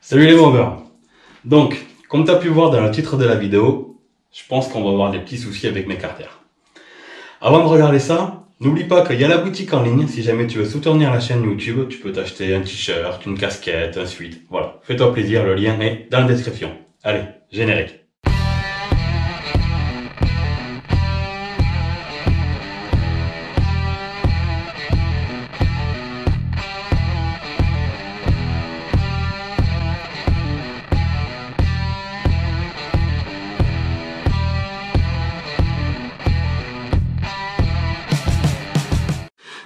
Salut les movers. Donc, comme tu as pu voir dans le titre de la vidéo, je pense qu'on va avoir des petits soucis avec mes carters. Avant de regarder ça, n'oublie pas qu'il y a la boutique en ligne. Si jamais tu veux soutenir la chaîne YouTube, tu peux t'acheter un t-shirt, une casquette, un sweat. Voilà, fais-toi plaisir, le lien est dans la description. Allez, générique.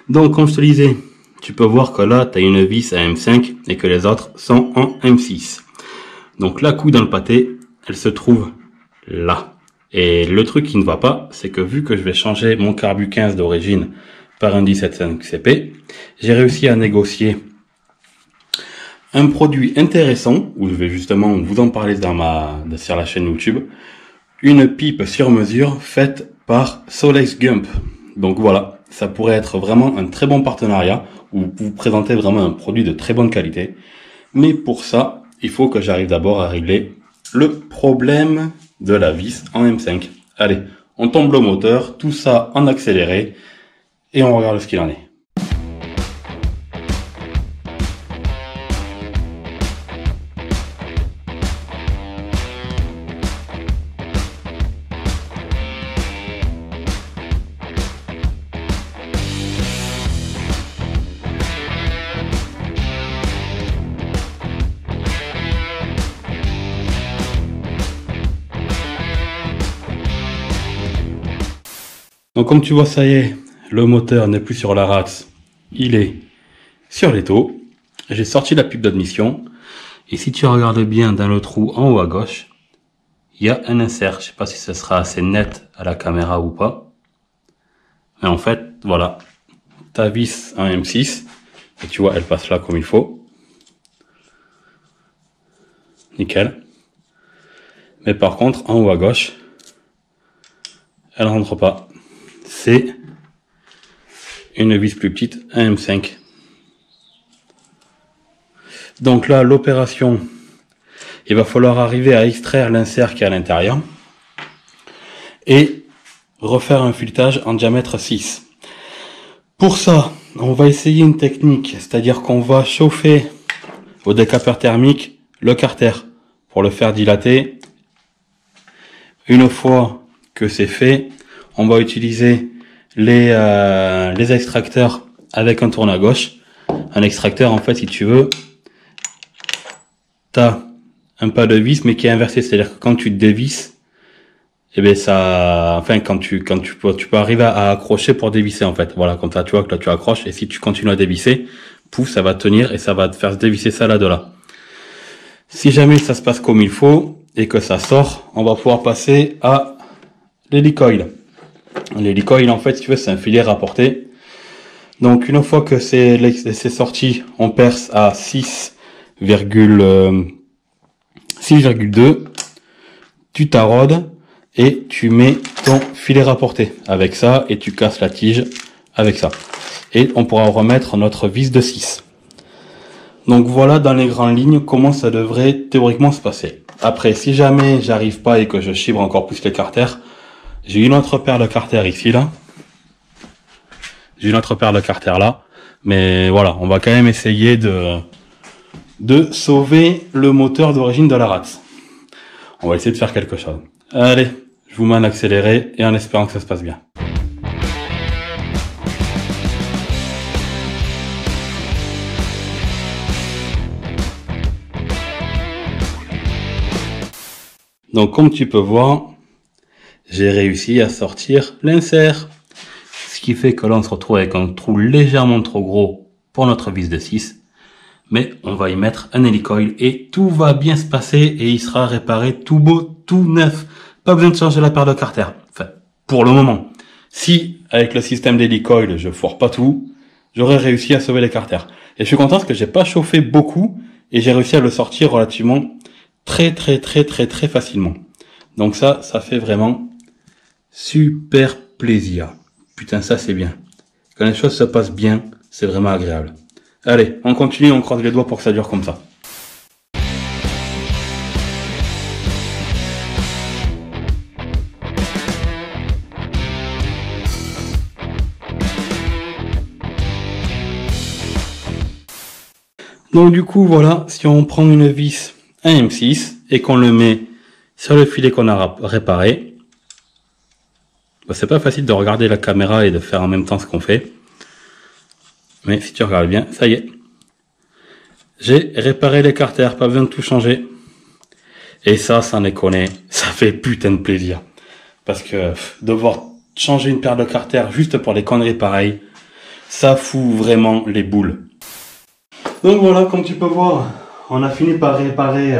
Donc, comme je te disais, tu peux voir que là, tu as une vis à M5 et que les autres sont en M6. Donc, la couille dans le pâté, elle se trouve là. Et le truc qui ne va pas, c'est que vu que je vais changer mon Carbu 15 d'origine par un 17.5 CP, j'ai réussi à négocier un produit intéressant, où je vais justement vous en parler sur la chaîne YouTube, une pipe sur mesure faite par Solex Gump. Donc voilà. Ça pourrait être vraiment un très bon partenariat où vous présentez vraiment un produit de très bonne qualité. Mais pour ça, il faut que j'arrive d'abord à régler le problème de la vis en M5. Allez, on tombe le moteur, tout ça en accéléré et on regarde ce qu'il en est. Donc comme tu vois, ça y est, le moteur n'est plus sur la race, il est sur l'étau. J'ai sorti la pipe d'admission. Et si tu regardes bien dans le trou en haut à gauche, il y a un insert. Je sais pas si ce sera assez net à la caméra ou pas. Mais en fait, voilà, ta vis en M6, et tu vois, elle passe là comme il faut. Nickel. Mais par contre, en haut à gauche, elle rentre pas. C'est une vis plus petite, un M5. Donc là, l'opération, il va falloir arriver à extraire l'insert qui est à l'intérieur et refaire un filetage en diamètre 6. Pour ça, on va essayer une technique, c'est-à-dire qu'on va chauffer au décapeur thermique le carter pour le faire dilater. Une fois que c'est fait, on va utiliser les extracteurs avec un tourne à gauche. Un extracteur, en fait, si tu veux, t'as un pas de vis, mais qui est inversé. C'est-à-dire que quand tu dévisses, eh ben ça, enfin, quand tu peux arriver à accrocher pour dévisser, en fait. Voilà, comme ça, tu vois que là, tu accroches, et si tu continues à dévisser, pouf, ça va tenir, et ça va te faire se dévisser ça là de là. Si jamais ça se passe comme il faut, et que ça sort, on va pouvoir passer à l'hélicoil. L'hélicoil, en fait, si tu veux, c'est un filet rapporté. Donc, une fois que c'est sorti, on perce à 6,2. Tu t'arrodes et tu mets ton filet rapporté avec ça et tu casses la tige avec ça. Et on pourra remettre notre vis de 6. Donc, voilà dans les grandes lignes comment ça devrait théoriquement se passer. Après, si jamais j'arrive pas et que je chibre encore plus les carters, j'ai une autre paire de carters ici, là. J'ai une autre paire de carters là. Mais voilà, on va quand même essayer de sauver le moteur d'origine de la race. On va essayer de faire quelque chose. Allez, je vous mets en accéléré et en espérant que ça se passe bien. Donc comme tu peux voir, j'ai réussi à sortir l'insert. Ce qui fait que là, on se retrouve avec un trou légèrement trop gros pour notre vis de 6. Mais on va y mettre un hélicoil et tout va bien se passer et il sera réparé tout beau, tout neuf. Pas besoin de changer la paire de carter. Enfin, pour le moment. Si, avec le système d'hélicoil, je foire pas tout, j'aurais réussi à sauver les carters. Et je suis content parce que j'ai pas chauffé beaucoup et j'ai réussi à le sortir relativement très facilement. Donc ça fait vraiment super plaisir. Putain, ça c'est bien. Quand les choses se passent bien, c'est vraiment agréable. Allez, on continue, on croise les doigts pour que ça dure comme ça. Donc du coup, voilà, si on prend une vis à M6 et qu'on le met sur le filet qu'on a réparé, bah, c'est pas facile de regarder la caméra et de faire en même temps ce qu'on fait. Mais si tu regardes bien, ça y est. J'ai réparé les carters, pas besoin de tout changer. Et ça, sans déconner, ça fait putain de plaisir. Parce que devoir changer une paire de carters juste pour des conneries pareilles, ça fout vraiment les boules. Donc voilà, comme tu peux voir, on a fini par réparer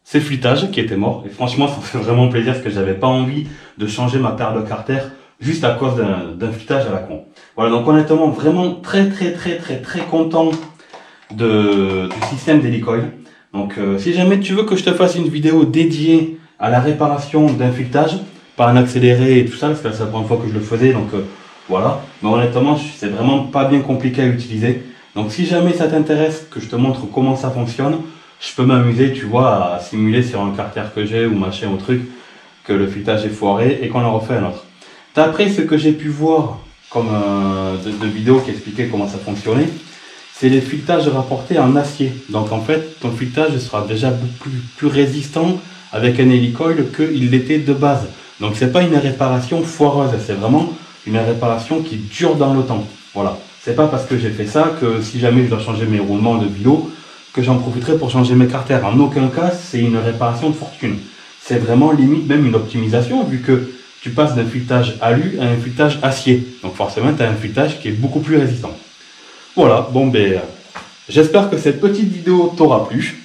ces fuitages qui étaient morts. Et franchement, ça me fait vraiment plaisir parce que j'avais pas envie de changer ma paire de carters juste à cause d'un fuitage à la con. Voilà, donc honnêtement, vraiment très content du système d'hélicoil. Donc si jamais tu veux que je te fasse une vidéo dédiée à la réparation d'un fuitage, pas un accéléré et tout ça, parce que c'est la première fois que je le faisais, donc voilà. Mais honnêtement, c'est vraiment pas bien compliqué à utiliser. Donc si jamais ça t'intéresse que je te montre comment ça fonctionne, je peux m'amuser, tu vois, à simuler sur un carter que j'ai ou machin ou truc, que le fuitage est foiré et qu'on en refait un autre. D'après ce que j'ai pu voir comme de vidéos qui expliquaient comment ça fonctionnait, c'est les fuitages rapportés en acier. Donc en fait, ton fuitage sera déjà beaucoup plus résistant avec un hélicoil qu'il l'était de base. Donc c'est pas une réparation foireuse, c'est vraiment une réparation qui dure dans le temps. Voilà. C'est pas parce que j'ai fait ça que si jamais je dois changer mes roulements de vélo, que j'en profiterai pour changer mes carters. En aucun cas, c'est une réparation de fortune. C'est vraiment limite même une optimisation vu que tu passes d'un fuitage alu à un fuitage acier. Donc forcément, tu as un fuitage qui est beaucoup plus résistant. Voilà, bon ben, j'espère que cette petite vidéo t'aura plu.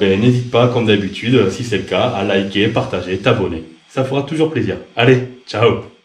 N'hésite pas, comme d'habitude, si c'est le cas, à liker, partager, t'abonner. Ça fera toujours plaisir. Allez, ciao!